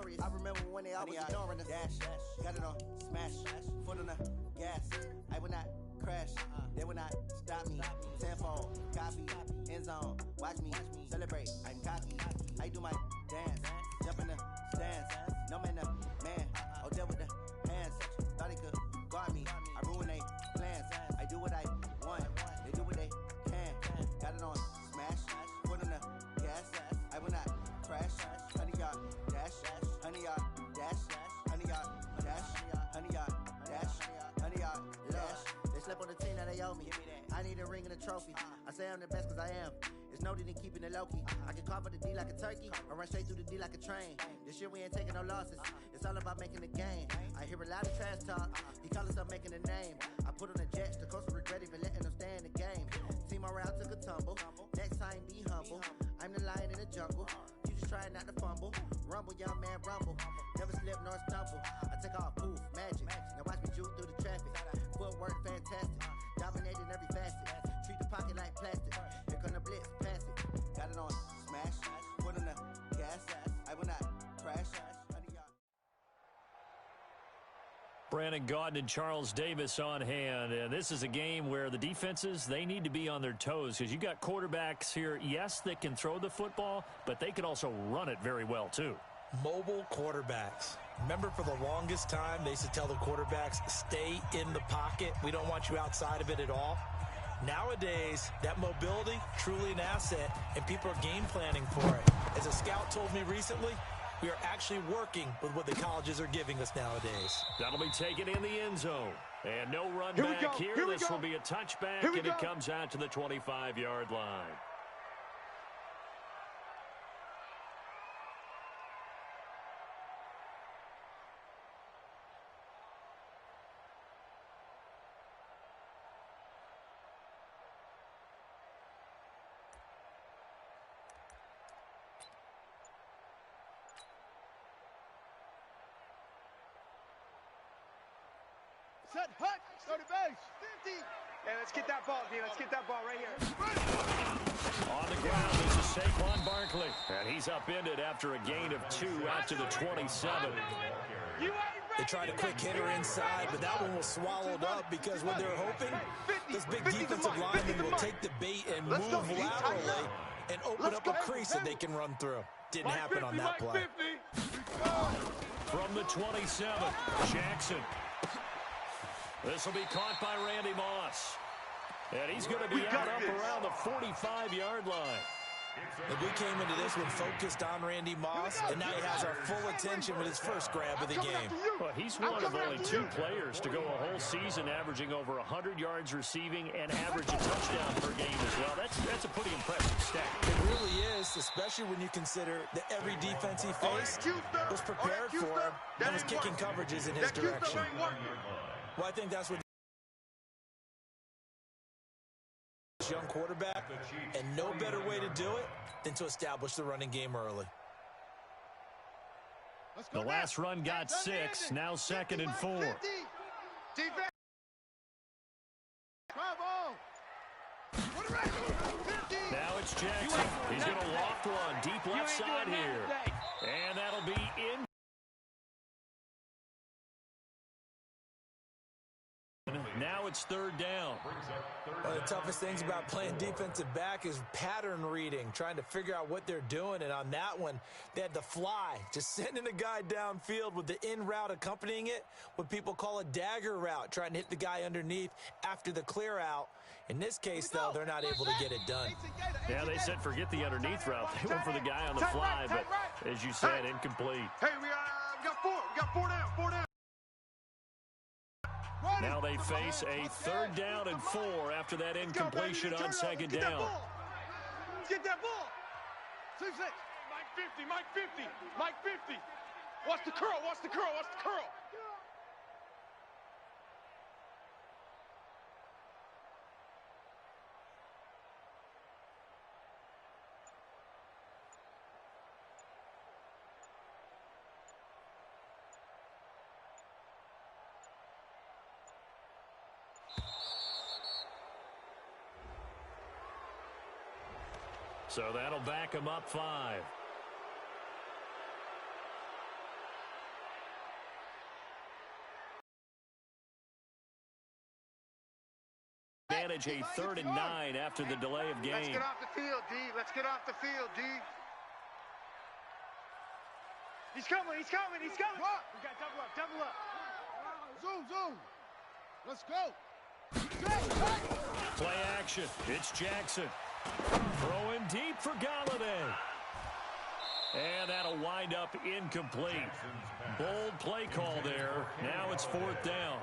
notorious. I remember when they always ignoring us. Dash, got it on, smash, foot on the gas. I will not crash, they will not stop me. Tenfold, copy, end zone, watch me celebrate. I'm cocky, I do my dance, jump in the stands. No man, man, oh deal with the hands. Thought he could guard me, I ruin they plans. I do what I want, they do what they can. Got it on, smash, foot on the gas. I will not crash, 100-yard dash, 100-yard dash, 100-yard dash, 100-yard dash, 100-yard dash. They slept on the team that they owe me. I need a ring and a trophy. I say I'm the best cause I am. It's noted in keeping it low-key. I can carve up the D like a turkey or run straight through the D like a train. This year we ain't taking no losses. It's all about making the game. I hear a lot of trash talk. He call himself making a name. I put on the Jets. The coach will regret even letting them stay in the game. Team around took a tumble. Next time be humble. I'm the lion in the jungle. You just trying not to fumble. Rumble, young man, rumble. Never slip nor stumble. I take off, poof, magic. Now watch me juke through the traffic. Footwork fantastic. Dominating every facet. Treat the pocket like plastic. Here come the blitz, pass it. Got it on, smash. Foot on the gas. I will not crash. Brandon Gaudin and Charles Davis on hand. And this is a game where the defenses, they need to be on their toes because you got quarterbacks here, yes, that can throw the football, but they can also run it very well too. Mobile quarterbacks. Remember, for the longest time, they used to tell the quarterbacks, stay in the pocket. We don't want you outside of it at all. Nowadays, that mobility, truly an asset, and people are game planning for it. As a scout told me recently, we are actually working with what the colleges are giving us nowadays. That'll be taken in the end zone. And no run back here. This will be a touchback, and it comes out to the 25-yard line. Set, hut, go to base, 50. Hey, let's get that ball, D. Let's get that ball right here. On the ground, this is Saquon Barkley. And he's upended after a gain of 2 out to the 27. They tried a quick hitter inside, but that one was swallowed up because what they're hoping, this big defensive lineman will take the bait and move laterally and open up a crease that they can run through. Didn't happen on that play. From the 27, Jackson. This will be caught by Randy Moss. And he's going to be out up around the 45-yard line. And we came into this one focused on Randy Moss, and now he has our full attention with his first grab of the game. Well, he's one of only 2 players to go a whole season averaging over 100 yards receiving and average a touchdown per game as well. That's a pretty impressive stat. It really is, especially when you consider that every defense he faced was prepared for him and was kicking coverages in his direction. Well, I think that's what this young quarterback, and no better way to do it than to establish the running game early. The last run got 6, now 2nd and 4. Now it's Jackson. He's going to loft one deep left side here. And that'll be in. Now it's 3rd down. One of the toughest things about playing defensive back is pattern reading, trying to figure out what they're doing. And on that one, they had to fly, just sending a guy downfield with the in route accompanying it, what people call a dagger route, trying to hit the guy underneath after the clear out. In this case, though, they're not able to get it done. Yeah, they said forget the underneath route. They went for the guy on the fly, but as you said, incomplete. Hey, we got 4. We got 4 down. 4 down. Now they face a 3rd down and 4 after that incompletion on 2nd down. Get that ball. 6. Mike 50. Mike 50. Mike 50. Watch the curl. Watch the curl. Watch the curl. So that'll back him up 5. manage a 3rd and 9 after the delay of game. Let's get off the field, D. Let's get off the field, D. He's coming, he's coming, he's coming. What? We got double up, double up. Zoom, zoom. Let's go. Play action. It's Jackson. Throwing deep for Galladay. And that'll wind up incomplete. Bold play call there. Now it's 4th down.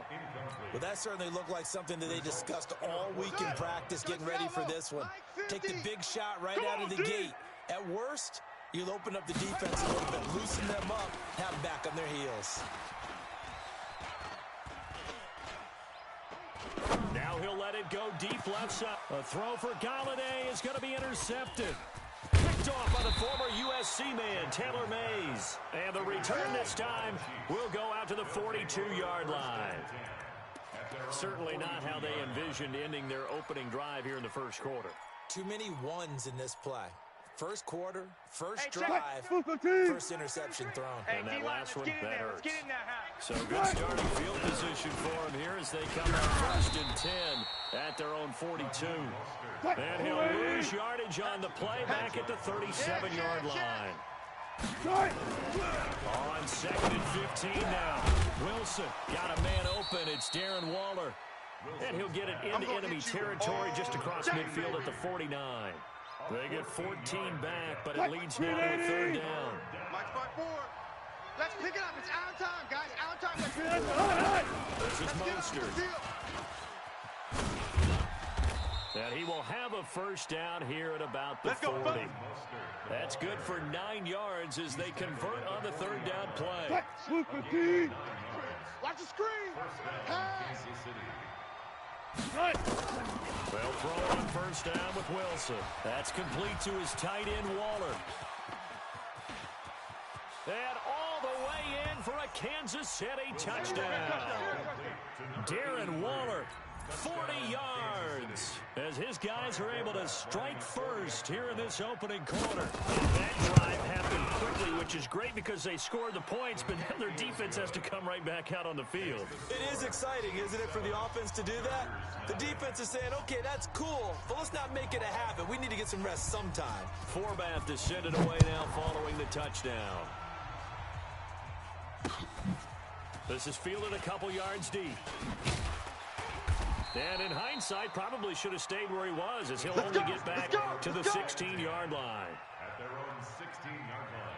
Well, that certainly looked like something that they discussed all week in practice, getting ready for this one. Take the big shot right out of the gate. At worst, you'll open up the defense a little bit, loosen them up, have them back on their heels. Now he'll let it go deep left side. A throw for Galladay is going to be intercepted. Picked off by the former USC man, Taylor Mays. And the return this time will go out to the 42-yard line. Certainly not how they envisioned ending their opening drive here in the first quarter. Too many ones in this play. First quarter, first drive, first interception thrown. And that last one, that hurts. So good starting field position for him here as they come out 1st and 10 at their own 42. And he'll lose yardage on the play back at the 37-yard line. On 2nd and 15 now. Wilson got a man open. It's Darren Waller. And he'll get it into enemy territory just across midfield at the 49. They get 14 back, but it leads now to a 3rd down. Mike, 5-4. Let's pick it up. It's our time, guys. Our time. This is Mostert. And he will have a 1st down here at about the 40. That's good for 9 yards as they convert on the 3rd down play. Watch the screen. They'll throw on 1st down with Wilson. That's complete to his tight end, Waller. And all the way in for a Kansas City touchdown. Darren Waller, 40 yards, as his guys are able to strike first here in this opening quarter. That drive happened quickly, which is great because they scored the points, but now their defense has to come right back out on the field. It is exciting, isn't it, for the offense to do that? The defense is saying, okay, that's cool, but let's not make it a habit. We need to get some rest sometime. Forbath to send it away now following the touchdown. This is fielded a couple yards deep. And in hindsight, probably should have stayed where he was, as he'll only get back to the 16-yard line. At their own 16-yard line.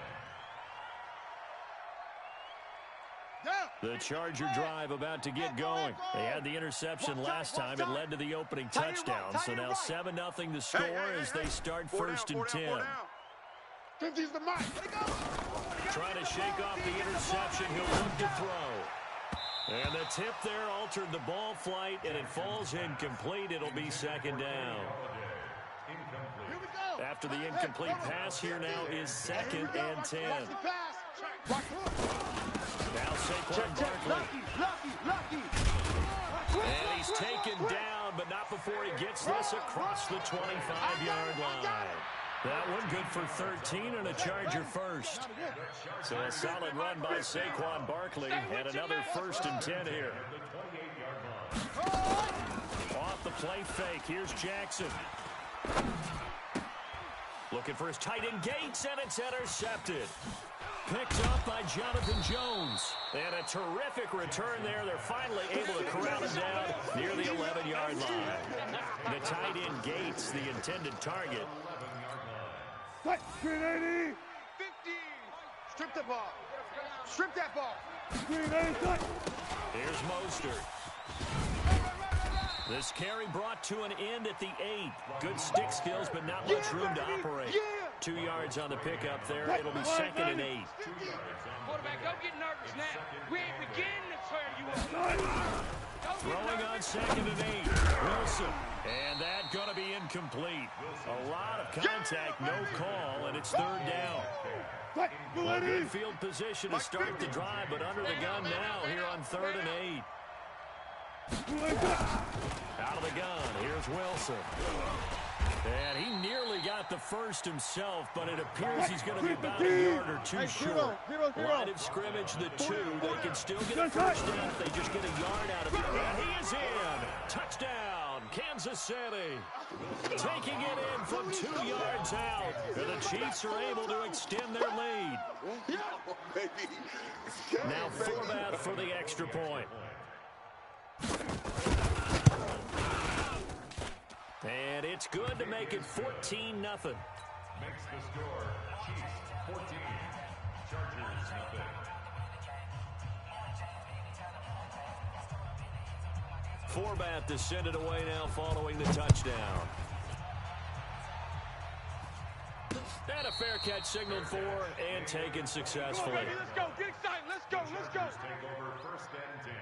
The Charger drive about to get going. They had the interception last time. It led to the opening touchdown. So now 7-0 the score as they start 1st and 10. 50's the mark. Trying to shake off the interception. He'll look to throw. And the tip there altered the ball flight, and it falls incomplete. It'll be 2nd down. After the incomplete pass, here now is 2nd and 10. Now Saquon Barkley. And he's taken down, but not before he gets this across the 25-yard line. That one good for 13 and a Charger 1st. So a solid run by Saquon Barkley and another 1st and 10 here. Off the play fake. Here's Jackson. Looking for his tight end Gates, and it's intercepted. Picked up by Jonathan Jones. And a terrific return there. They're finally able to corral him down near the 11-yard line. The tight end Gates, the intended target. 380. 50. Strip the ball. Strip that ball. 380. Here's Mostert. This carry brought to an end at the 8. Good stick skills, but not much room to operate. 2 yards on the pickup there. It'll be 2nd and 8. Quarterback, don't get nervous now. We ain't beginning to tear you up. Throwing on 2nd and 8. Wilson. And that going to be incomplete. A lot of contact, no call, and it's 3rd down. A good field position to start the drive, but under the gun now here on 3rd and 8. Out of the gun, here's Wilson. And he nearly got the 1st himself, but it appears he's going to be about a yard or 2 short. Line of scrimmage, the 2. They can still get a 1st down if they just get a yard out of it. And he is in. Touchdown, Kansas City. Taking it in from 2 yards out. And the Chiefs are able to extend their lead. Now Forbath for the extra point. And it's good to make it 14-0. Makes the score Chiefs 14, Chargers 0. Forbath to send it away now following the touchdown. And a fair catch signaled for and taken successfully. Let's go. Get excited. Let's go. Let's go. Take over 1st and 10.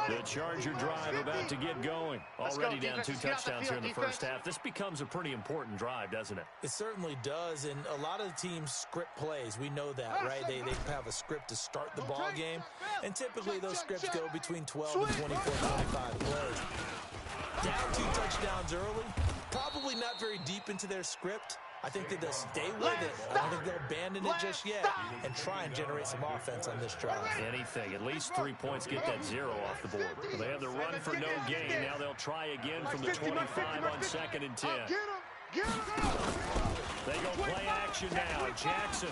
The Charger drive about to get going. Already down 2 touchdowns here in the first half. This becomes a pretty important drive, doesn't it? It certainly does, and a lot of the teams script plays. We know that, right? They have a script to start the ball game, and typically those scripts go between 12 and 24, 25 plays. Down 2 touchdowns early, probably not very deep into their script. I think that they'll stay with it. I don't think they'll abandon it just yet and try and generate some offense on this drive. Anything. At least 3 points get that 0 off the board. They have the run for no gain. Now they'll try again from the 25 on 2nd and 10. They go play action now. Jackson.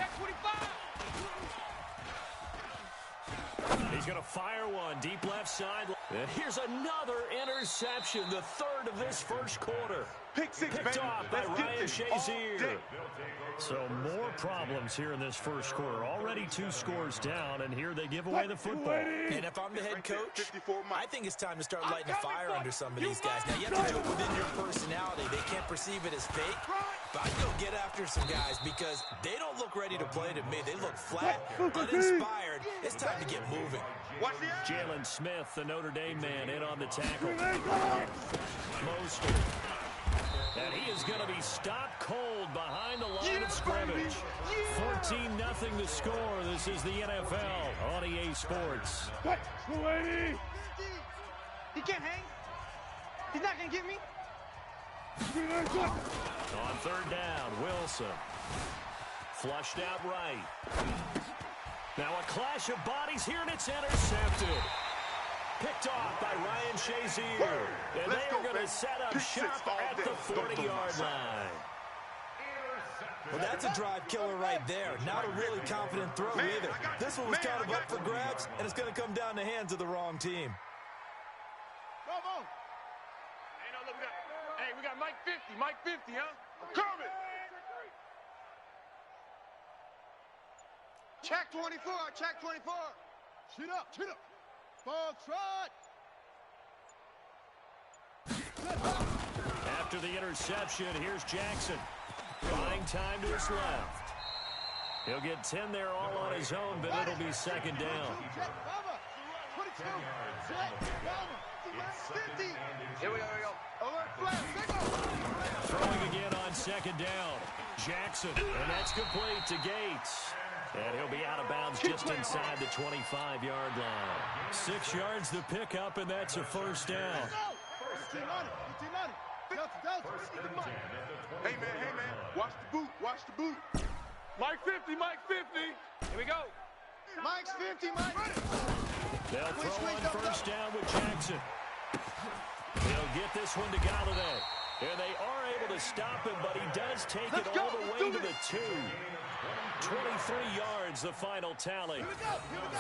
He's going to fire one deep left side. And here's another interception, the 3rd of this first quarter. Picked off by Ryan Shazier. So more problems here in this first quarter. Already 2 scores down, and here they give away the football. And if I'm the head coach, I think it's time to start lighting a fire under some of these guys. Now, you have to do it within your personality. They can't perceive it as fake, but I'd go get after some guys because they don't look ready to play to me. They look flat, uninspired. It's time to get moving. Jalen Smith, the Notre Dame man, in on the tackle. Mostert. And he is going to be stopped cold behind the line of scrimmage. 14-0 the score. This is the NFL on EA Sports. He can't hang. He's not going to get me. On 3rd down, Wilson. Flushed out right. Now a clash of bodies here, and it's intercepted. Picked off by Ryan Shazier. And they are going to set up shop at the 40-yard line. Well, that's a drive killer right there. Not a really confident throw either. This one was kind of up for grabs, and it's going to come down the hands of the wrong team. Hey, we got Mike 50. Mike 50, huh? Kermit. Check 24. Check 24. Chin up. Chin up. Ball trot. After the interception, here's Jackson. Buying time to his left. He'll get 10 there all on his own, but it'll be 2nd down. Here we go. Throwing again on 2nd down. Jackson, and that's complete to Gates. And he'll be out of bounds just inside the 25-yard line. 6 yards the pickup, and that's a 1st down. Hey, man. Watch the boot. Mike 50. Here we go. Mike's 50. Mike. They'll throw on 1st down with Jackson. He'll get this one to Galladay. And they are able to stop him, but he does take it all the way to the 2. 23 yards, the final tally.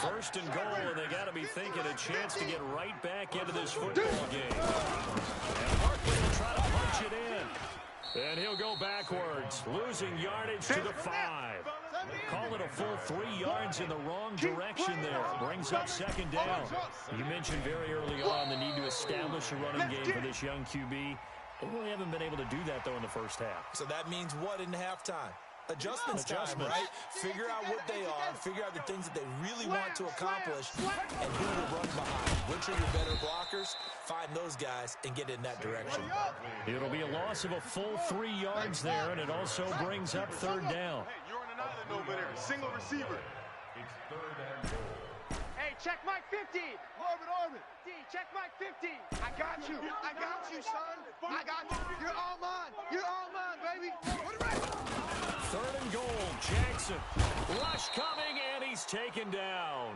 1st and goal, and they got to be thinking a chance to get right back into this football game. And Barkley will try to punch it in. And he'll go backwards, losing yardage to the 5. Call it a full 3 yards in the wrong direction there. Brings up 2nd down. You mentioned very early on the need to establish a running game for this young QB. They really haven't been able to do that, though, in the first half. So that means what in halftime? Adjustments time, right? Figure out what they are, figure out the things that they really want to accomplish, and who to run behind. Which are your better blockers? Find those guys and get in that direction. It'll be a loss of a full 3 yards there, and it also brings up 3rd down. Hey, you're on an island over there. Single receiver. It's 3rd and goal. Hey, check Mike 50. Orbit. D, check Mike 50. I got you, son. I got you. You're all mine, baby. Put it right. 3rd and goal, Jackson. Rush coming, and he he's taken down.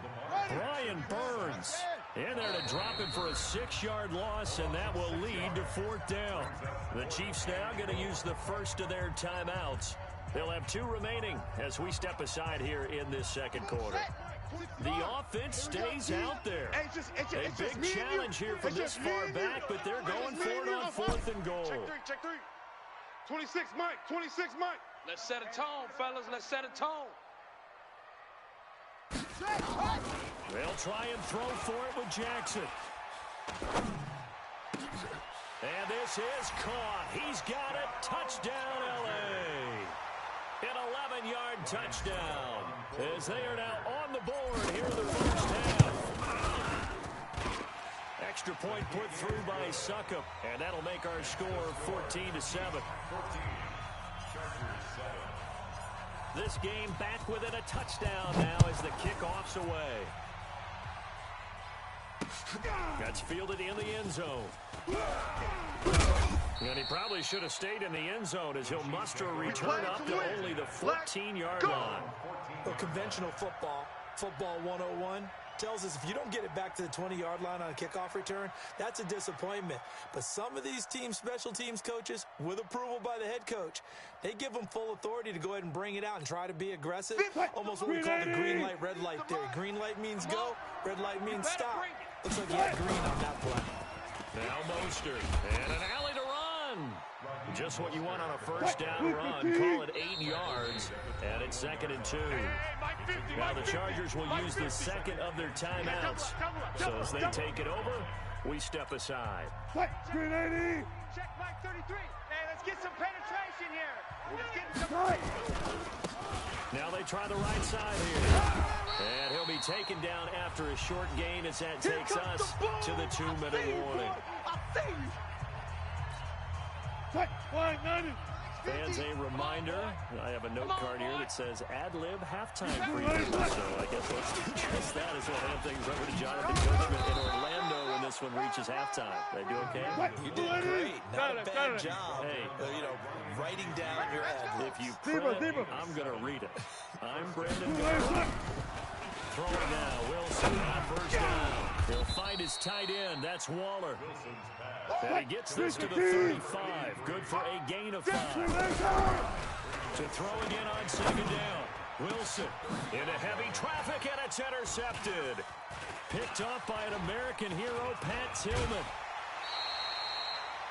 Brian Burns in there to drop him for a 6-yard loss, and that will lead to 4th down. The Chiefs now going to use the first of their timeouts. They'll have 2 remaining as we step aside here in this second quarter. The offense stays out there. A big challenge here from this far back, but they're going for it on 4th and goal. Check 3. 26, Mike. 26, Mike. Let's set a tone, fellas. Let's set a tone. They'll try and throw for it with Jackson. And this is caught. He's got it. Touchdown, L.A. An 11-yard touchdown as they are now on the board here in the first half. Extra point put through by Succop, and that'll make our score 14-7. This game back within a touchdown now as the kickoff's away. That's fielded in the end zone. And he probably should have stayed in the end zone as he'll muster a return up to only the 14-yard line. Well, conventional football 101, tells us if you don't get it back to the 20-yard line on a kickoff return, that's a disappointment. But some of these teams, special teams coaches, with approval by the head coach, they give them full authority to go ahead and bring it out and try to be aggressive. Almost what we call the green light, red light theory. Green light means go, red light means stop. Looks like you had green on that play. Now Mostert, and an alley to run. Just what you want on a first down run. Call it 8 yards, and it's 2nd and 2. Now the Chargers will use the second of their timeouts. So as they take it over, we step aside. Screen 80. Check Mike 33. Hey, let's get some penetration here. Let's get some. Now they try the right side here. And he'll be taken down after a short gain as that takes us to the 2-minute warning. Fans, a reminder, I have a note card here that says ad-lib halftime preview. So I guess let's do just that as we'll hand things over to Jonathan Coachman in Orlando when this one reaches halftime. Did I do okay? You did great. Not a bad job. Hey, writing down your ad. If you print it, I'm going to read it. I'm Brandon Garrett. Throwing now, Wilson on first down. He'll find his tight end. That's Waller. And he gets this to the 35. Good for a gain of 5. To throw again on 2nd down. Wilson into heavy traffic, and it's intercepted. Picked off by an American hero, Pat Tillman.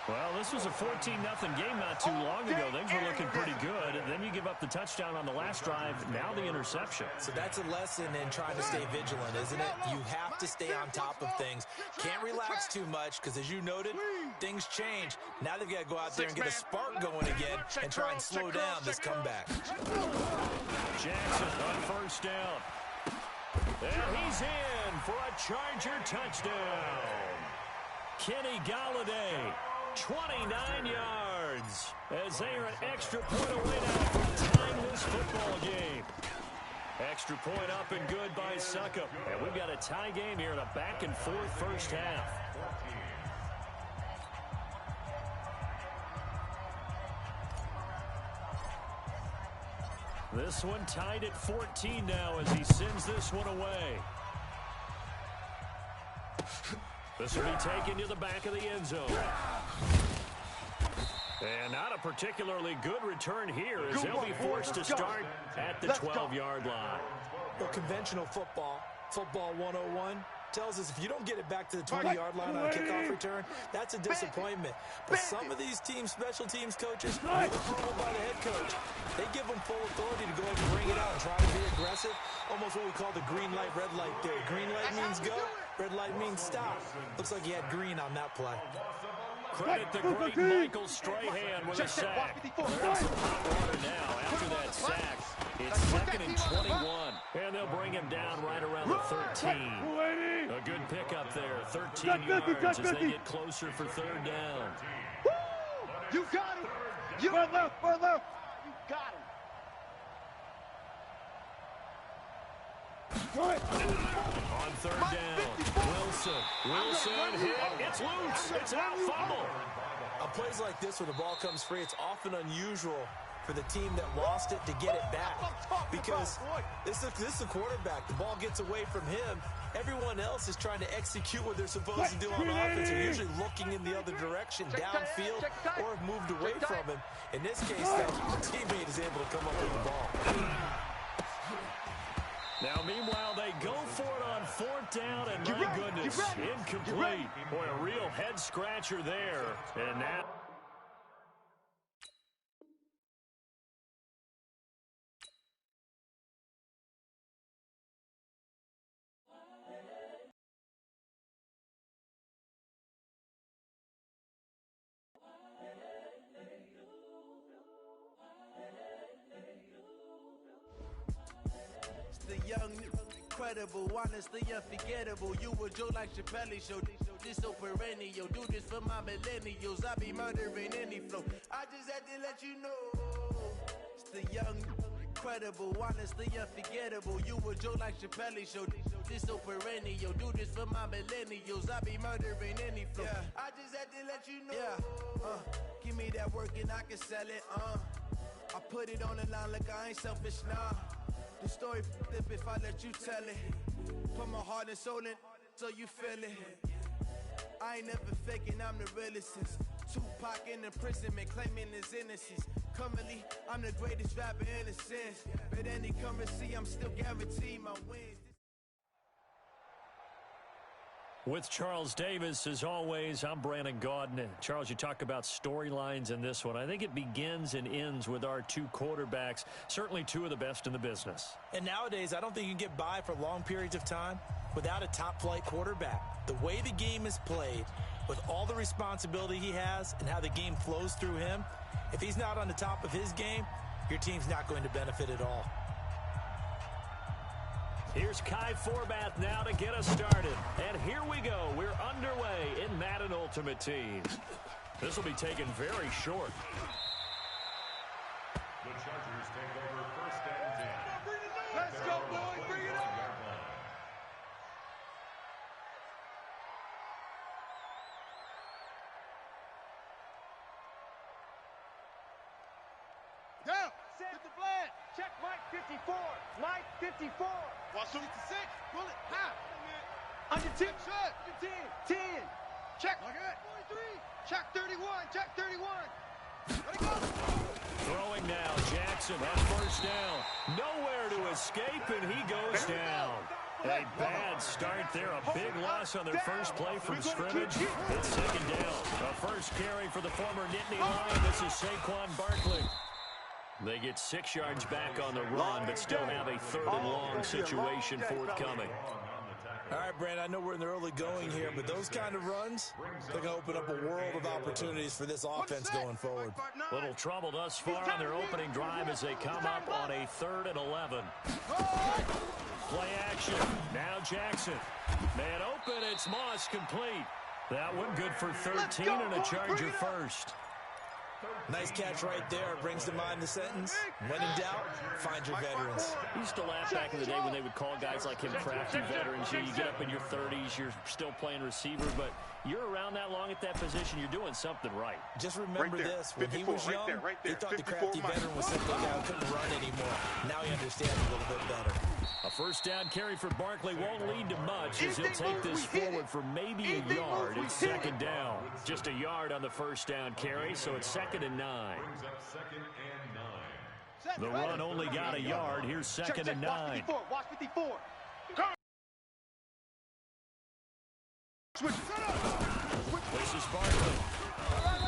Well, this was a 14-0 game not too long ago. Things were looking pretty good. And then you give up the touchdown on the last drive. Now the interception. So that's a lesson in trying to stay vigilant, isn't it? You have to stay on top of things. Can't relax too much because, as you noted, things change. Now they've got to go out there and get a spark going again and try and slow down this comeback. Jackson on first down. And he's in for a Charger touchdown. Kenny Golladay. 29 yards as they are an extra point away now from tying this football game. Extra point up and good by Succop. And we've got a tie game here in a back-and-forth first half. This one tied at 14 now as he sends this one away. This will be taken to the back of the end zone. And not a particularly good return here as they'll be forced to start at the 12-yard line. Well, conventional football 101, tells us if you don't get it back to the 20-yard line on a kickoff return, that's a disappointment. But some of these teams, special teams coaches, with approval by the head coach, they give them full authority to go ahead and bring it out and try to be aggressive. Almost what we call the green light, red light theory. Green light means go, red light means stop. Looks like he had green on that play. Credit the great Michael Strahan with a sack. They're in some hot water now after that sack. It's 2nd and 21. And they'll bring him down right around the 13. A good pickup there. 13 yards as they get closer for 3rd down. You got him. You left. You got him. On 3rd down, Wilson hit. It's loose. It's out, fumble. On plays like this where the ball comes free, it's often unusual for the team that lost it to get it back. Because this is a quarterback. The ball gets away from him. Everyone else is trying to execute what they're supposed to do on offense. They're usually looking in the other direction, downfield, or have moved away from him. In this case, the teammate is able to come up with the ball. Now, meanwhile, they go for it on fourth down, and my goodness, incomplete. Boy, a real head-scratcher there. And now... The young, incredible, honestly unforgettable. You a Joe like Chappelle show. This so perennial. Do this for my millennials. I be murdering any flow. I just had to let you know. It's the young, incredible, honestly unforgettable. You a Joe like Chappelle show. This so perennial. Do this for my millennials. I be murdering any flow. Yeah. I just had to let you know. Yeah. Give me that work and I can sell it. I put it on the line like I ain't selfish, nah. The story flip if I let you tell it. Put my heart and soul in so you feel it. I ain't never faking, I'm the realest since Tupac in imprisonment, claiming his innocence. Currently, I'm the greatest rapper in a sense. But any currency, I'm still guaranteed my wins. With Charles Davis, as always, I'm Brandon Gaudin. Charles, you talk about storylines in this one. I think it begins and ends with our two quarterbacks, certainly two of the best in the business. And nowadays, I don't think you can get by for long periods of time without a top-flight quarterback. The way the game is played, with all the responsibility he has and how the game flows through him, if he's not on the top of his game, your team's not going to benefit at all. Here's Kai Forbath now to get us started. And here we go. We're underway in Madden Ultimate Team. This will be taken very short. The Chargers take over first and 10. Let's go, boys. Bring it on. Down. Hit the flag. Check Mike 54. Mike 54. Watch 56. Pull it. High. Under 10. Shot. 10. 10. Check. Like that. 43. Check 31. Check 31. Let it go. Throwing now. Jackson has first down. Nowhere to escape, and he goes down. A bad start there. A big loss on their first play from scrimmage. It's second down. A first carry for the former Nittany Lion. This is Saquon Barkley. They get 6 yards back on the run, but still have a third and long situation forthcoming. All right, Brand, I know we're in the early going here, but those kind of runs, they're going to open up a world of opportunities for this offense going forward. Little trouble thus far on their opening drive as they come up on a 3rd and 11. Play action. Now Jackson. Man open. It's Moss complete. That one good for 13 and a Charger first. Nice catch right there. Brings to mind the sentence, when in doubt, find your veterans. We used to laugh back in the day when they would call guys like him crafty veterans. You get up in your 30s, you're still playing receiver, but you're around that long at that position, you're doing something right. Just remember this, when he was young, he thought the crafty veteran was simply a guy who couldn't run anymore. Now he understands a little bit better. A first down carry for Barkley won't lead to much as he'll take this forward for maybe a yard. It's second down. Just a yard on the first down carry, so it's 2nd and 9. Brings up 2nd and 9. The run only got a yard. Here's 2nd and 9. Watch 54. This is Barkley.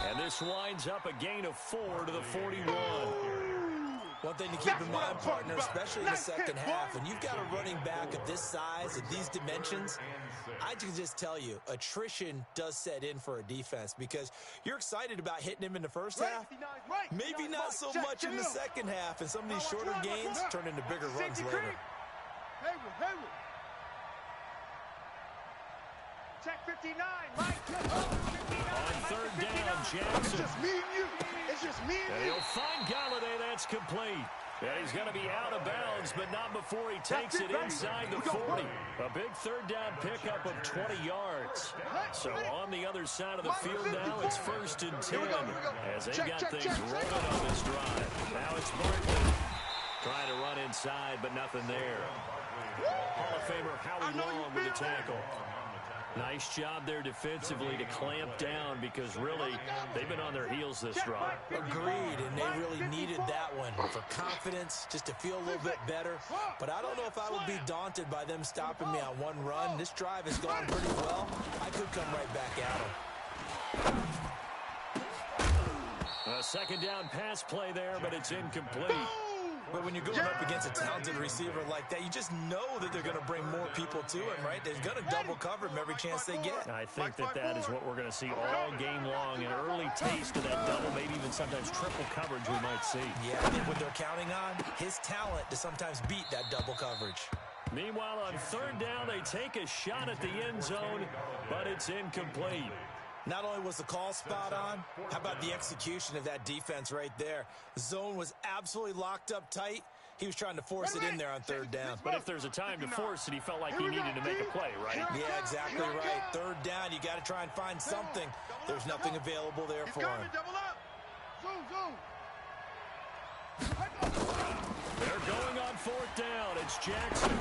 And this winds up a gain of 4 to the 41. One thing to keep in mind, partner, especially in the second half, when you've got a running back of this size, of these dimensions, I can just tell you, attrition does set in for a defense because you're excited about hitting him in the first half. Maybe not so much in the second half, and some of these shorter gains turn into bigger runs later. Hayward. Check 59. Mike. On 3rd down, Jackson. It's just me and you. It's just me and And you. he'll find Galladay. That's complete. And he's going to be out of bounds, but not before he takes it inside the 40. A big third down pickup of 20 yards. So on the other side of the field now, it's 1st and 10 as they got things rolling on this drive. Now it's Barkley trying to run inside, but nothing there. Hall of Famer Howie Long with the tackle. Nice job there defensively to clamp down because really they've been on their heels this drive. Agreed, and they really needed that one for confidence, just to feel a little bit better. But I don't know if I would be daunted by them stopping me on one run. This drive has gone pretty well. I could come right back at them. A second down pass play there, but it's incomplete. But when you're going up against a talented receiver like that, you just know that they're going to bring more people to him, right? They're going to double cover him every chance they get. I think that is what we're going to see all game long. An early taste of that double, maybe even sometimes triple coverage we might see. Yeah, I think what they're counting on, his talent to sometimes beat that double coverage. Meanwhile, on third down, they take a shot at the end zone, but it's incomplete. Not only was the call spot on, how about the execution of that defense right there? The zone was absolutely locked up tight. He was trying to force it in there on third down. But if there's a time to force it, he felt like he needed to make a play, right? Yeah, exactly right. Third down, you got to try and find something. There's nothing available there for him. They're going on fourth down. It's Jackson.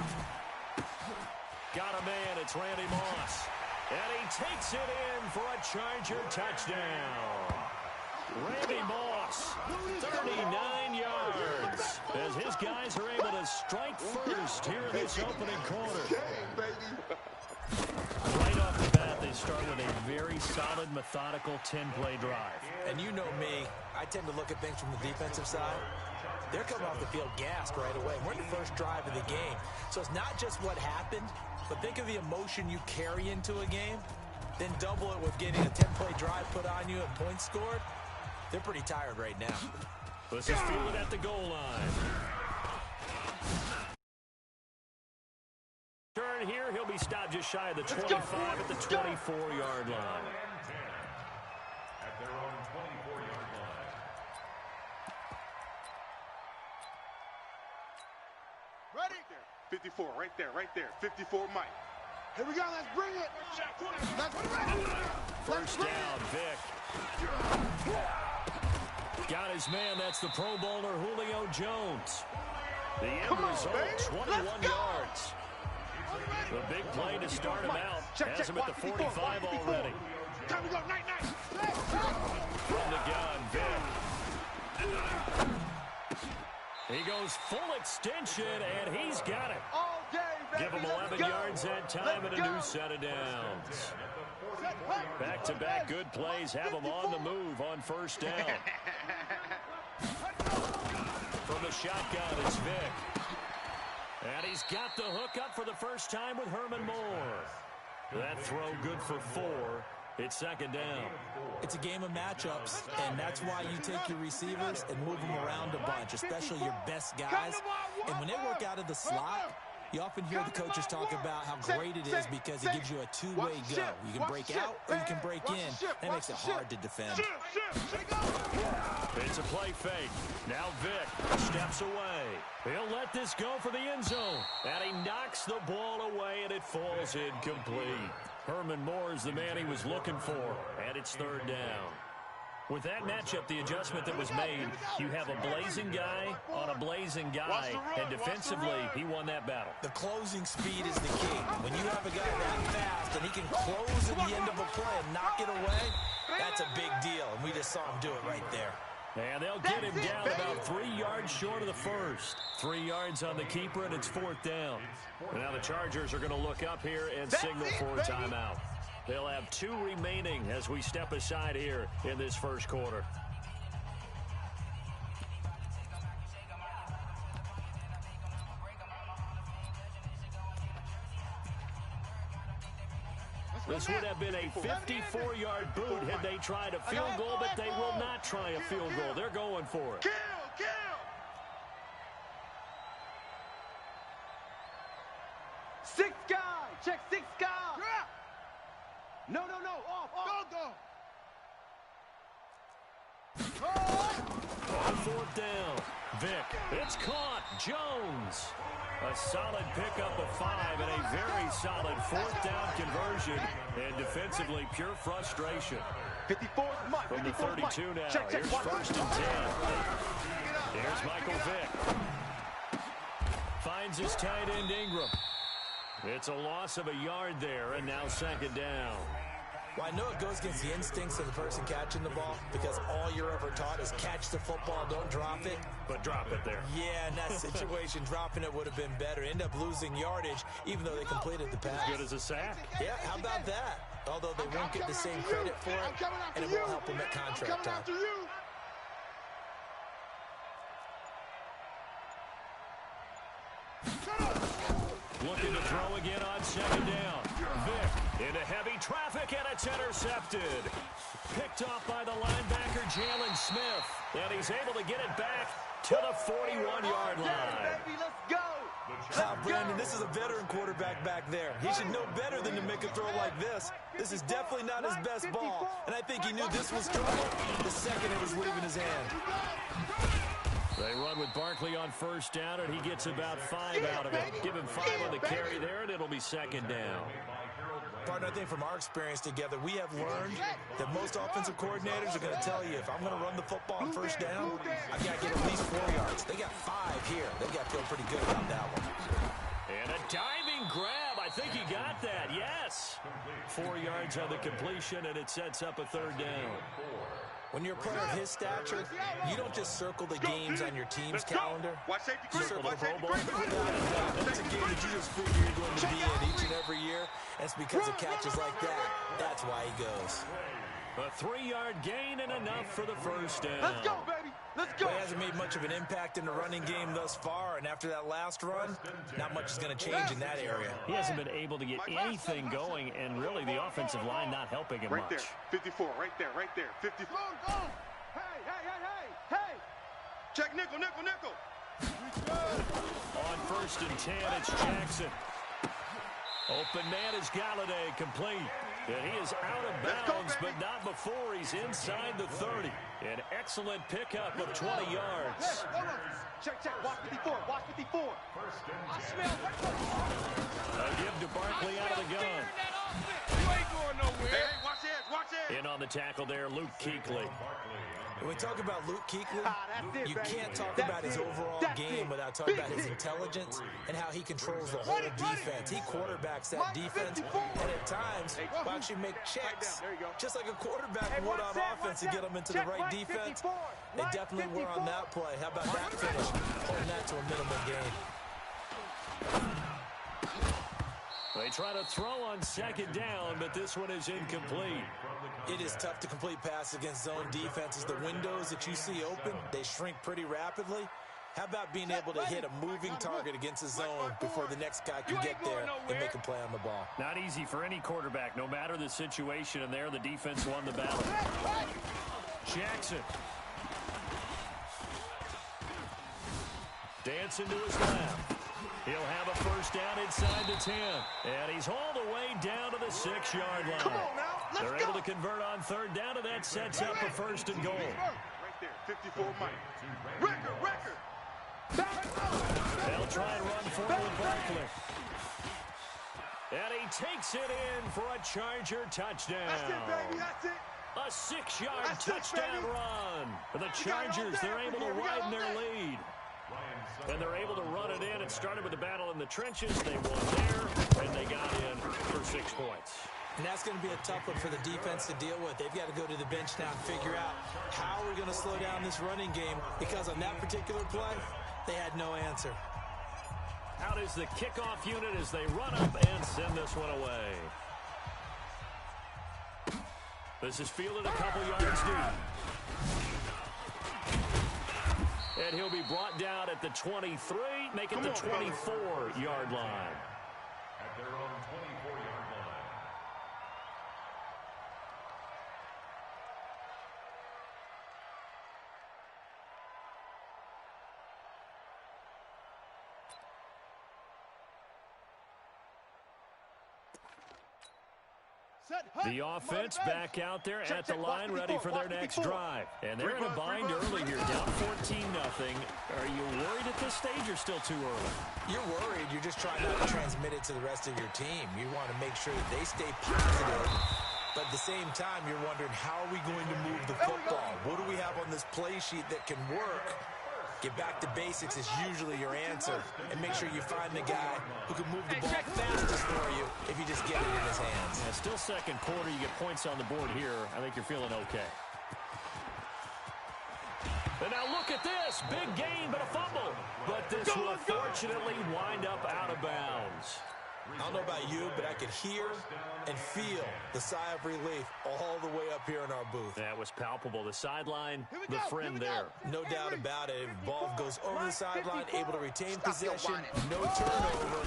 Got a man. It's Randy Moss. And he takes it in for a Charger touchdown. Randy Moss, 39 yards, as his guys are able to strike first here in this opening quarter. Right off the bat, they start with a very solid, methodical 10-play drive. And you know me, I tend to look at things from the defensive side. They're coming off the field gassed right away. We're in the first drive of the game. So it's not just what happened, but think of the emotion you carry into a game, then double it with getting a 10-play drive put on you and points scored. They're pretty tired right now. This is fielded at the goal line. Turn here, he'll be stopped just shy of the 25 at the 24-yard line. At their own 24-yard line. Ready? 54, right there. 54, Mike. Here we go, let's bring it. First down, Vic. Got his man, that's the Pro Bowler Julio Jones. The end result, 21 yards. The big play to start him out. Has him at the 45 already. Time to go, night. From the gun, Vic. He goes full extension, and he's got it. All day, baby. Give him 11 yards that time and a new set of downs. Back-to-back good plays have him on the move on first down. From the shotgun, it's Vic. And he's got the hook up for the first time with Herman Moore. That throw good for 4. It's second down. It's a game of matchups, and that's why you take your receivers and move them around a bunch, especially your best guys. And when they work out of the slot, you often hear the coaches talk about how great it is because it gives you a two-way go. You can break out or you can break in. That makes it hard to defend. It's a play fake. Now Vic steps away. He'll let this go for the end zone. And he knocks the ball away, and it falls incomplete. Herman Moore is the man he was looking for, and it's third down. With that matchup, the adjustment that was made, you have a blazing guy on a blazing guy, and defensively, he won that battle. The closing speed is the key. When you have a guy that fast and he can close at the end of a play and knock it away, that's a big deal, and we just saw him do it right there. And they'll get him down about 3 yards short of the first. 3 yards on the keeper, and it's fourth down. Now the Chargers are going to look up here and signal for a timeout. They'll have 2 remaining as we step aside here in this first quarter. This would have been a 54-yard boot had they tried a field goal, but they will not try a field goal. They're going for it. Kill! Six guy. Check six guy. No. Off. Go. On 4th down. Vick, it's caught. Jones. A solid pickup of 5 and a very solid 4th down conversion. And defensively, pure frustration. 54th Mike. From the 32 now. Check, Here's 1st and 10. Here's Michael Vick. Finds his tight end Ingram. It's a loss of a yard there, and now 2nd down. Well, I know it goes against the instincts of the person catching the ball because all you're ever taught is catch the football, don't drop it. But drop it there. Yeah, in that situation, dropping it would have been better. End up losing yardage, even though they completed the pass. As good as a sack. Yeah, how about that? Although they won't get the same credit for it, and it won't help them at contract time. Looking to throw again on 2nd down. Vick into heavy traffic, and it's intercepted. Picked off by the linebacker, Jalen Smith. And he's able to get it back to the 41-yard line. Baby, let's go. Brandon, this is a veteran quarterback back there. He should know better than to make a throw like this. This is definitely not his best ball, and I think he knew this was trouble the second it was leaving his hand. They run with Barkley on 1st down, and he gets about 5 out of it. Give him 5 on the carry there, and it'll be 2nd down. Partner, I think from our experience together, we have learned that most offensive coordinators are going to tell you, if I'm going to run the football on 1st down, I've got to get at least 4 yards. They got 5 here. They've got to feel pretty good about that one. And a diving grab. I think he got that. Yes. 4 yards on the completion, and it sets up a 3rd down. When you're a player of his stature, you don't just circle the games on your team's calendar. You circle the Pro Bowl. That's a game that you just figure you're going to be in each and every year. And it's because of catches like that. That's why he goes. A 3-yard gain and enough for the 1st down. Let's go, baby. Let's go. Well, he hasn't made much of an impact in the running game thus far, and after that last run, not much is going to change in that area. He hasn't been able to get anything going, and really the offensive line not helping him right much. There, 54, right there, right there. 54. Go. Hey. Check nickel. On 1st and 10, it's Jackson. Open man is Galladay, complete. And he is out of bounds, but not before he's inside the 30. An excellent pickup of 20 yards. Check. Watch 54. I smell A give to Barkley out of the gun. You ain't going nowhere. Hey, watch this. In on the tackle there, Luke Kuechly. When we talk about Luke Kuechly, you can't talk about his overall game without talking about his intelligence and how he controls the whole defense. He quarterbacks that defense, and at times will actually make checks, just like a quarterback would on offense to get them into the right defense. They definitely were on that play. How about that finish? Holding that to a minimal gain. They try to throw on 2nd down, but this one is incomplete. It is tough to complete passes against zone defenses. The windows that you see open, they shrink pretty rapidly. How about being able to hit a moving target against the zone before the next guy can get there and make a play on the ball? Not easy for any quarterback, no matter the situation, and there the defense won the battle. Jackson. Dancing to his left. He'll have a 1st down inside the 10. And he's all the way down to the 6-yard line. Come on now. Let's They're go. able to convert on 3rd down, and that sets up a 1st and goal. Right there, 54 Mike. Record. They'll try and run forward with Barkley. And he takes it in for a Charger touchdown. That's it, baby. That's it. A 6-yard That's it, touchdown baby. run. For the We got all Chargers, day they're up able in here. to We got widen all their day. lead. And they're able to run it in. It started with a battle in the trenches. They won there, and they got in for 6 points. And that's going to be a tough one for the defense to deal with. They've got to go to the bench now and figure out how we're going to slow down this running game, because on that particular play, they had no answer. Out is the kickoff unit as they run up and send this one away. This is fielded a couple yards deep. And he'll be brought down at the 23, make it the 24-yard line. At their own 24-yard line. The offense back out there at the line, ready for their next drive. And they're in a bind early here, down 14-0. Are you worried at this stage or still too early? You're worried. You're just trying not to transmit it to the rest of your team. You want to make sure that they stay positive. But at the same time, you're wondering, how are we going to move the football? What do we have on this play sheet that can work? Get back to basics is usually your answer. And make sure you find the guy who can move the ball fastest for you if you just get it in his hands. Yeah, still second quarter. You get points on the board here. I think you're feeling okay. And now look at this. Big gain, but a fumble. But this will fortunately wind up out of bounds. I don't know about you, but I could hear and feel the sigh of relief all the way up here in our booth. That was palpable. The sideline, the friend there. No doubt about it. Ball goes over the sideline, able to retain possession, no turnover.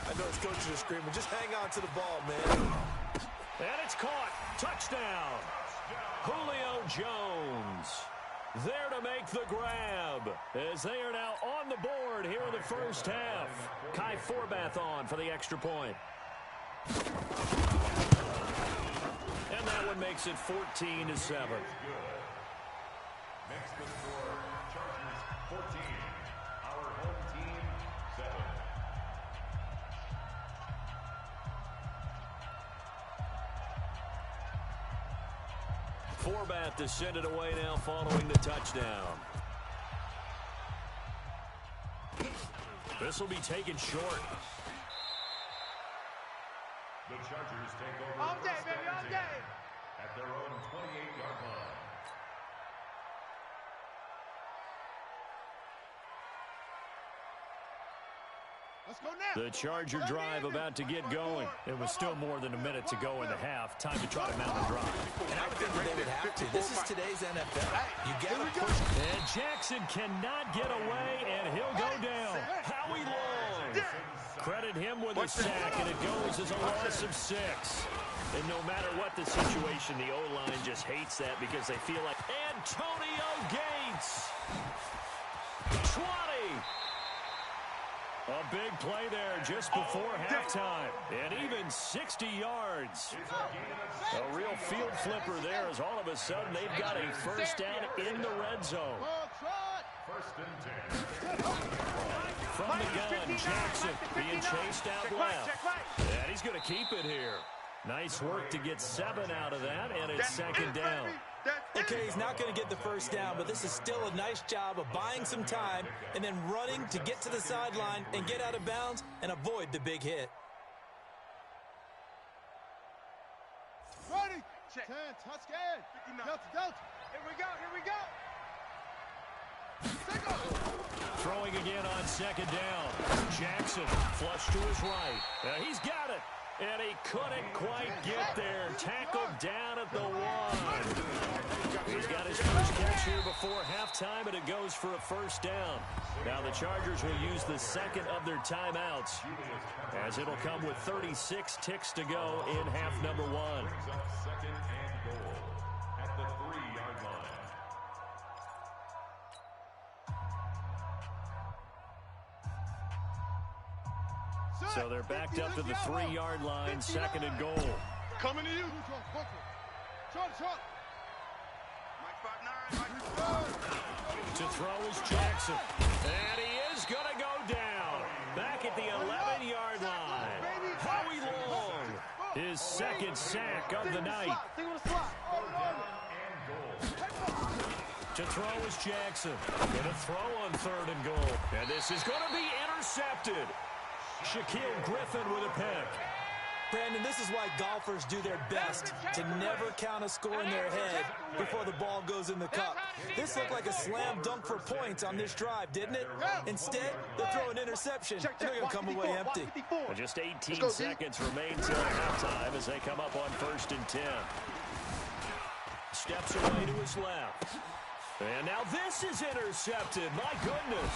I know his coaches are screaming, just hang on to the ball, man. And it's caught. Touchdown. Julio Jones there to make the grab as they are now on the board here in the first half. Kai Forbath on for the extra point. And that one makes it 14-7. Next to score, Chargers 14, our home team 7. Forbath to send it away now following the touchdown. This will be taken short. The Chargers take over All day, first baby, and all 10 day. at their own 28-yard line. Let's go now. The Charger drive about to get going. It was still more than a minute to go in the half. Time to try to mount a drive. And I would think they would have to. This is today's NFL. You got to push. And Jackson cannot get away, and he'll go down. Howie Long. Credit him with a sack, and it goes as a loss of 6. And no matter what the situation, the O-line just hates that because they feel like Antonio Gates. 20. A big play there just before halftime. And even 60 yards. A real field flipper there as all of a sudden they've got a first down in the red zone. First and 10. From the gun, Jackson being chased out left. And he's going to keep it here. Nice work to get 7 out of that, and it's second down. Okay, he's not going to get the first down, but this is still a nice job of buying some time and then running to get to the sideline and get out of bounds and avoid the big hit. Ready. 10, touch game. Delta. Here we go, here we go. Throwing again on second down. Jackson flush to his right. He's got it. And he couldn't quite get there. Tackled down at the 1. He's got his first catch here before halftime, and it goes for a first down. Now the Chargers will use the second of their timeouts, as it'll come with 36 ticks to go in half number 1. Brings up second and goal at the 3-yard line. So they're backed up to the 3-yard line, second and goal. Coming to you. Short. To throw is Jackson. And he is going to go down. Back at the 11-yard line. Howie Long, his second sack of the night. To throw is Jackson. Going to throw on third and goal. And this is going to be intercepted. Shaquille Griffin with a pick. Brandon, this is why golfers do their best to never count a score in their head before the ball goes in the cup. This looked like a slam dunk for points on this drive, didn't it? Instead, they'll throw an interception, and they're going to come away empty. Well, just 18 seconds remain till halftime as they come up on first and 10. Steps away to his left. And now this is intercepted. My goodness.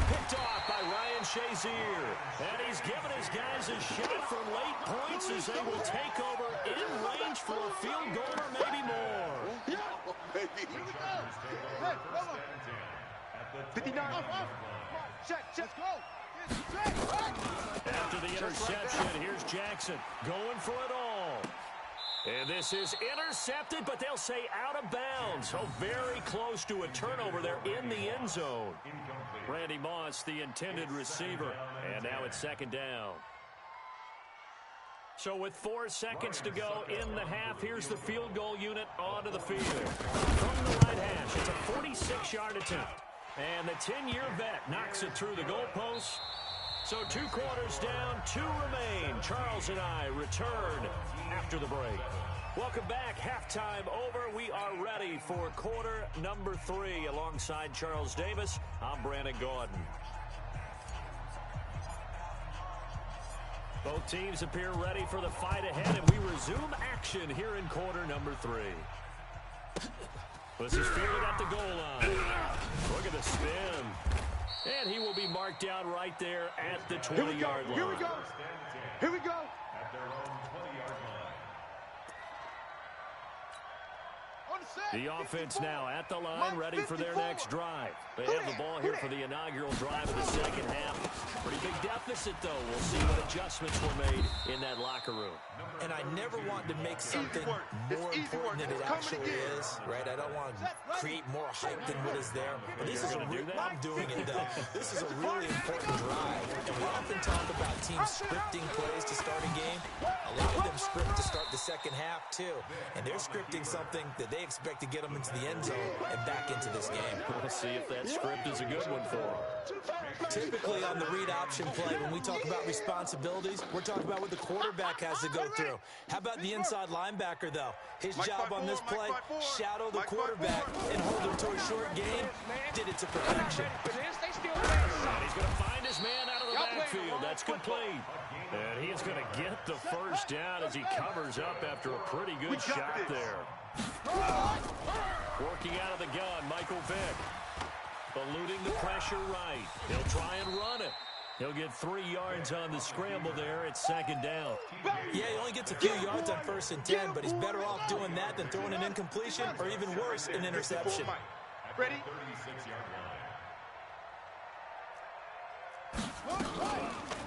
Picked off by Ryan Shazier. And he's given his guys a shot for late points as they will take over in range for a field goal or maybe more. Baby. Here we go. Hey, come on. 59. Check. Let's go. After the interception, here's Jackson going for it all. And this is intercepted, but they'll say out of bounds. So very close to a turnover there in the end zone. Randy Moss, the intended receiver. And now it's second down. So with 4 seconds to go in the half, here's the field goal unit onto the field. From the right hash, it's a 46-yard attempt. And the 10-year vet knocks it through the goalpost. So 2 quarters down, 2 remain. Charles and I return after the break. Welcome back. Halftime over. We are ready for quarter number 3. Alongside Charles Davis, I'm Brandon Gaudin. Both teams appear ready for the fight ahead, and we resume action here in quarter number 3. This is fielded at the goal line. Look at the spin. And he will be marked down right there at the 20-yard line. Here we go. Here we go. At their own 20-yard line. The offense now at the line, ready for their next drive. They have the ball here for the inaugural drive of the second half. Pretty big deficit, though. We'll see what adjustments were made in that locker room. And I never want to make something more important than it actually is, right? I don't want to create more hype than what is there. But this is a real, I'm doing it, though. This is a really important drive. And we often talk about teams scripting plays to start a game. A lot of them script to start the second half, too. And they're scripting something that they expect to get them into the end zone and back into this game. We'll see if that script is a good one for them. Typically on the read option play, when we talk about responsibilities, we're talking about what the quarterback has to go through. How about the inside linebacker, though? His job on this play, shadow the quarterback and hold him to a short gain. Did it to perfection. And he's going to find his man out of the backfield. That's complete. And he is going to get the first down as he covers up after a pretty good shot there. Working out of the gun, Michael Vick. Eluding the pressure right. He'll try and run it. He'll get 3 yards on the scramble there. It's second down. Yeah, he only gets a few yards on 1st and 10, but he's better off doing that than throwing an incompletion or even worse, an interception. Ready?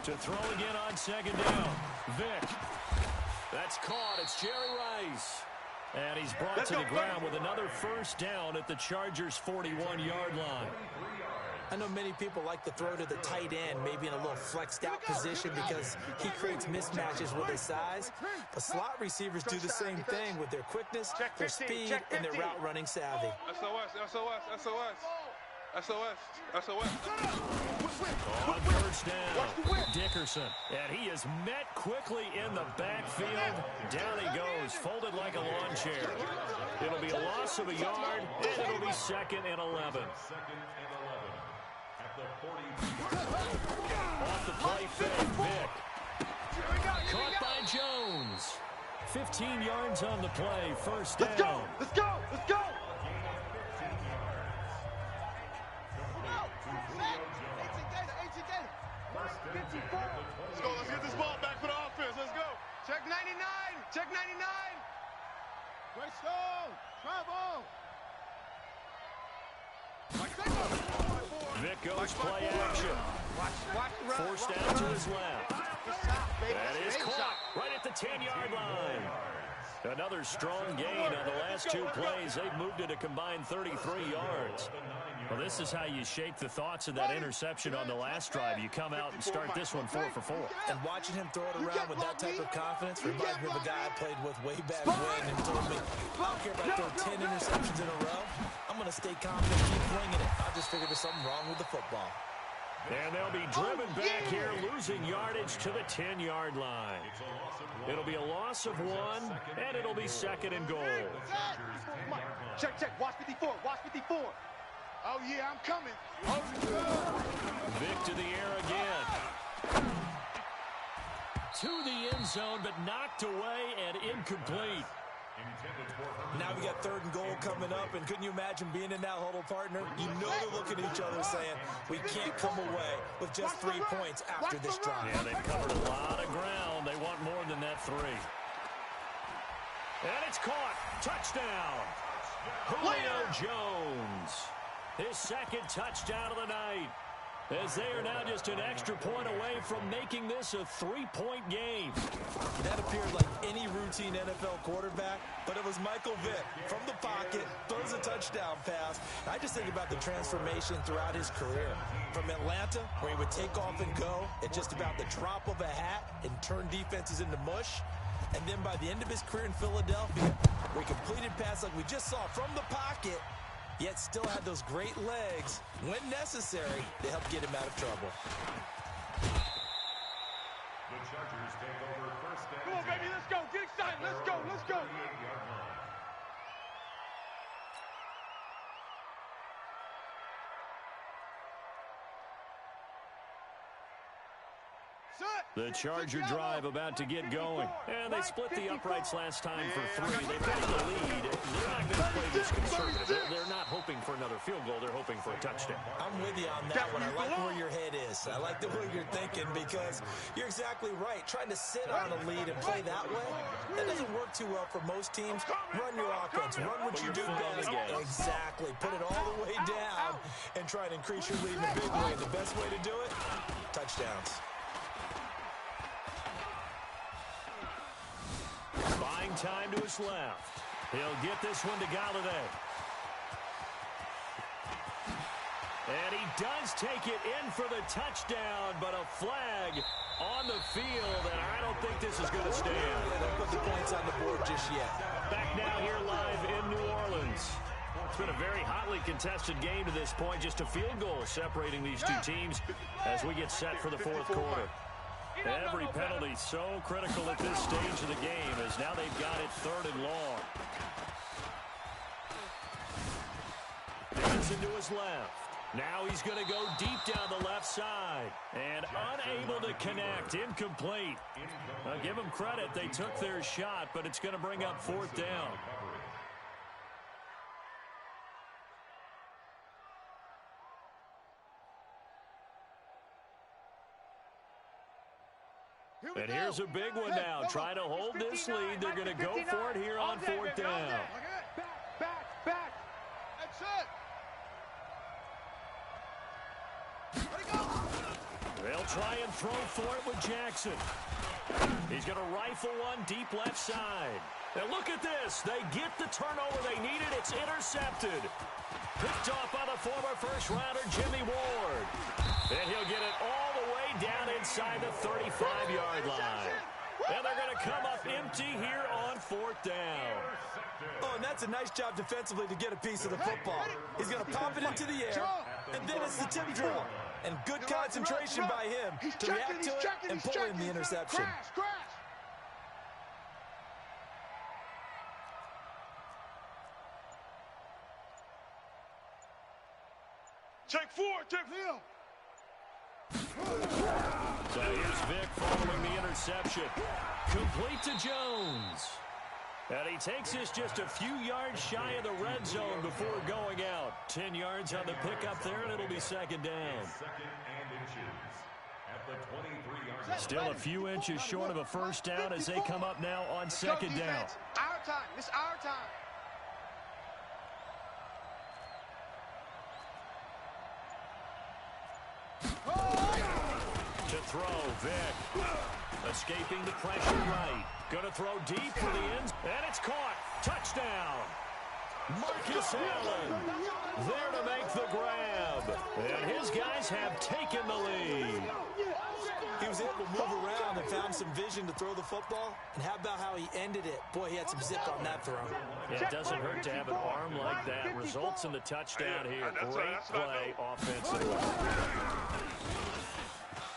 To throw again on second down. Vick. That's caught. It's Jerry Rice. And he's brought to the ground with another first down at the Chargers' 41-yard line. I know many people like to throw to the tight end, maybe in a little flexed out position because he creates mismatches with his size. But slot receivers do the same thing with their quickness, their speed, and their route running savvy. SOS. On first down, Dickerson. And he is met quickly in the backfield. Down he goes, folded like a lawn chair. It'll be a loss of a yard, and it'll be 2nd and 11. Off the play fake, Vick. Caught by Jones. 15 yards on the play, first down. Let's go. Let's get this ball back for the offense. Let's go. Check 99. Great stone. Travel. Vick goes play action. Forced out to his left. That is caught right at the 10-yard line. Another strong gain on the last 2 plays. They've moved it a combined 33 yards. Well, this is how you shape the thoughts of that interception on the last drive. You come out and start this one 4 for 4. And watching him throw it around with that type of confidence reminds me of a guy I played with way back when and told me, I don't care about throwing 10 interceptions in a row. I'm going to stay confident, keep winging it. I just figured there's something wrong with the football. And they'll be driven back here, losing yardage to the 10-yard line. It'll be a loss of 1, and it'll be 2nd and goal. Check. Watch 54. Oh, yeah, I'm coming. Vick to the air again. To the end zone, but knocked away and incomplete. Now we got 3rd and goal coming up, and couldn't you imagine being in that huddle, partner? You know they're looking at each other saying, we can't come away with just 3 points after this drive. Yeah, they've covered a lot of ground. They want more than that 3. And it's caught. Touchdown. Julio Jones. His 2nd touchdown of the night. as they are now just an extra point away from making this a 3-point game. That appeared like any routine NFL quarterback, but it was Michael Vick from the pocket, throws a touchdown pass. I just think about the transformation throughout his career. From Atlanta, where he would take off and go at just about the drop of a hat and turn defenses into mush. And then by the end of his career in Philadelphia, where he completed passes like we just saw from the pocket, yet still had those great legs, when necessary, to help get him out of trouble. The Chargers take over first down. Come on, baby, let's go. Get excited. Let's go. Let's go. The Charger drive about to get going. And they split the uprights last time for 3. They've got the lead. They're not going to play this conservative. They're not hoping for another field goal. They're hoping for a touchdown. I'm with you on that one. I like where your head is. I like the way you're thinking because you're exactly right. Trying to sit on a lead and play that way, that doesn't work too well for most teams. Run your offense. Run what you do best. Exactly. Put it all the way down and try and increase your lead in a big way. The best way to do it, touchdowns. Buying time to his left. He'll get this one to Galladay. And he does take it in for the touchdown, but a flag on the field, and I don't think this is going to stand. Yeah, don't put the points on the board just yet. Back now here live in New Orleans. It's been a very hotly contested game to this point. Just a field goal separating these two teams as we get set for the fourth quarter. Every penalty so critical at this stage of the game as now they've got it 3rd and long. Davidson to his left. Now he's going to go deep down the left side. And unable to connect. Incomplete. I'll give them credit. They took their shot, but it's going to bring up 4th down. And here's a big one now. Trying to hold this lead. They're going to go for it here on 4th down. Back. That's it. They'll try and throw for it with Jackson. He's going to rifle one deep left side. And look at this. They get the turnover they needed. It's intercepted. Picked off by the former first-rounder Jimmy Ward. And he'll get it all the way down inside the 35-yard line. And they're going to come up empty here on 4th down. Oh, and that's a nice job defensively to get a piece of the football. He's going to pop it into the air, and then it's the tip drill. And good concentration by him to react to it and pull in the interception. Take 4. So here's Vick following the interception. Complete to Jones. And he takes this just a few yards shy of the red zone before going out. 10 yards on the pickup there, and it'll be 2nd down. 2nd and inches at the 23-yard line. Still a few inches short of a 1st down as they come up now on 2nd down. Our time. It's our time. To throw, Vick. Escaping the pressure right. Going to throw deep for the ends. And it's caught. Touchdown. Marcus Allen there to make the grab. And his guys have taken the lead. He was able to move around and found some vision to throw the football. And how about how he ended it? Boy, he had some zip on that throw. Yeah, it doesn't hurt to have an arm like that. Results in the touchdown here. Great play offensively.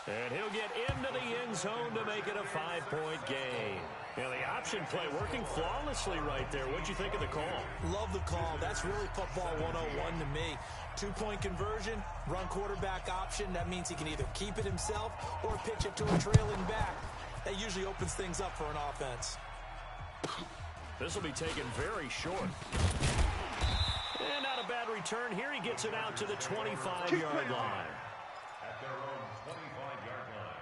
And he'll get into the end zone to make it a 5-point game. And the option play working flawlessly right there. What'd you think of the call? Love the call. That's really football 101 to me. 2-point conversion, run quarterback option. That means he can either keep it himself or pitch it to a trailing back. That usually opens things up for an offense. This will be taken very short. And not a bad return here. He gets it out to the 25-yard line. At their own 25-yard line.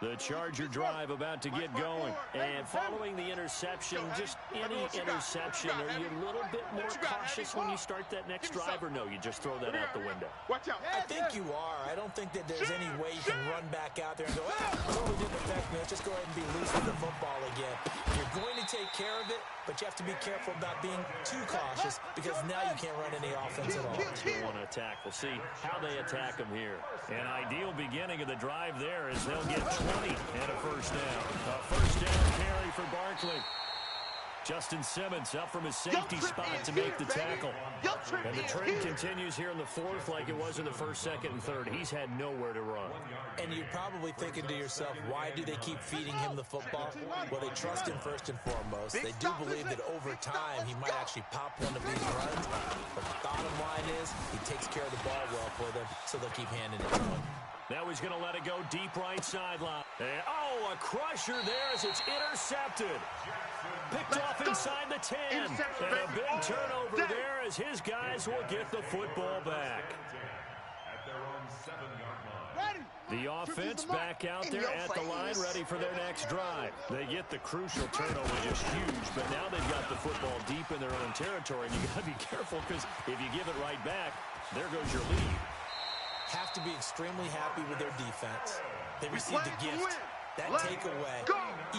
The Charger drive about to get going. And following the interception, just any interception, are you a little bit more cautious when you start that next drive, or no, you just throw that out the window? I think you are. I don't think that there's any way you can run back out there and go, totally didn't affect me. Let's just go ahead and be loose with the football again. You're going to take care of it, but you have to be careful about being too cautious because now you can't run any offense at all. They want to attack. We'll see how they attack them here. An ideal beginning of the drive there is they'll get 20 and a first down. A first down carry for Barkley. Justin Simmons up from his safety spot to make the tackle. And the trend continues here in the fourth like it was in the first, second, and third. He's had nowhere to run. And you're probably thinking to yourself, why do they keep feeding him the football? Well, they trust him first and foremost. They do believe that over time he might actually pop one of these runs. But the bottom line is he takes care of the ball well for them, so they'll keep handing it to him. Now he's going to let it go deep right sideline. And, a crusher there as it's intercepted. Picked off inside the 10. And a big turnover there as his guys will get the football back. The offense back out there at the line, ready for their next drive. They get the crucial turnover, just huge, but now they've got the football deep in their own territory, and you got to be careful because if you give it right back, there goes your lead. Have to be extremely happy with their defense. They received a gift. That takeaway,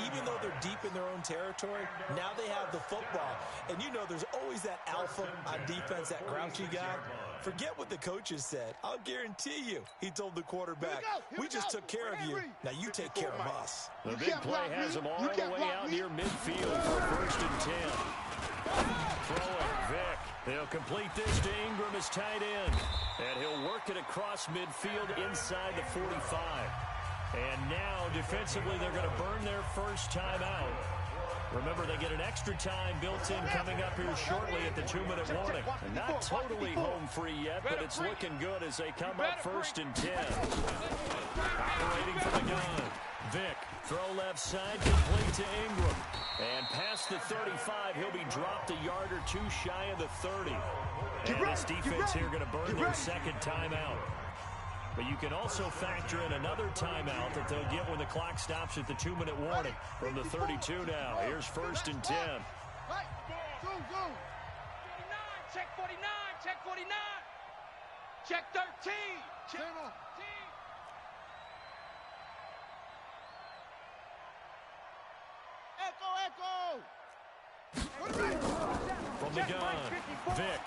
even though they're deep in their own territory, now they have the football. And you know there's always that alpha on defense, that grouchy guy. Forget what the coaches said. I'll guarantee you, he told the quarterback, we just took care of you. Now you take care of us. The big play has him all the way out near midfield for first and 10. Throwing Vick. They'll complete this to Ingram as tight end. And he'll work it across midfield inside the 45. And now, defensively, they're going to burn their first time out. Remember, they get an extra time built in coming up here shortly at the 2-minute warning. And not totally home free yet, but it's looking good as they come up first and 10. Operating from the gun. Vick, throw left side, complete to Ingram. And past the 35, he'll be dropped a yard or two shy of the 30. And this defense here going to burn their second timeout. But you can also factor in another timeout that they'll get when the clock stops at the 2-minute warning from the 32 now. Here's first and 10. Check 49, check 49. Check 13. Check 13. From the gun, Vick.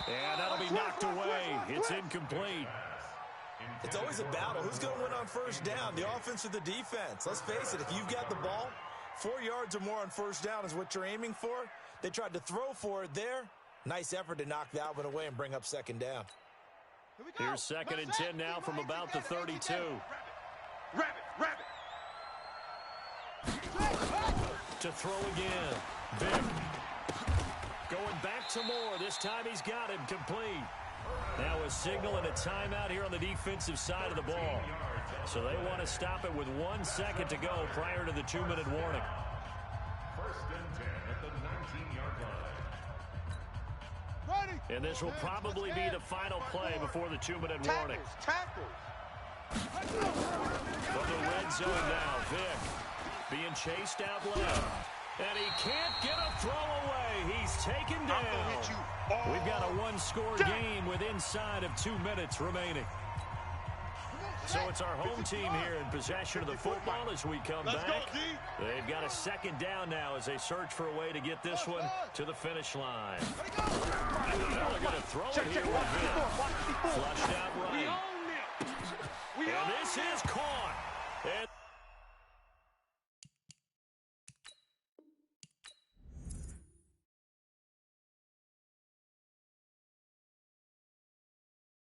And that'll be knocked away. It's incomplete. It's always a battle. Who's going to win on first down, the offense or the defense? Let's face it, if you've got the ball, 4 yards or more on first down is what you're aiming for. They tried to throw for it there. Nice effort to knock that one away and bring up second down. Here's second and 10 now from about the 32. Rabbit. To throw again. Vick. Going back to Moore. This time he's got him complete. Now a signal and a timeout here on the defensive side of the ball. So they want to stop it with 1 second to go prior to the 2-minute warning. First and 10 at the 19-yard line. And this will probably be the final play before the 2-minute warning. From the red zone now, Vick being chased out left. And he can't get a throw away. He's taken down. We've got a one-score game with inside of 2 minutes remaining. So it's our home team here in possession of the football as we come back. They've got a second down now as they search for a way to get this one to the finish line. Now they're going to throw it here with Vick. Flushed out right. And this is caught. And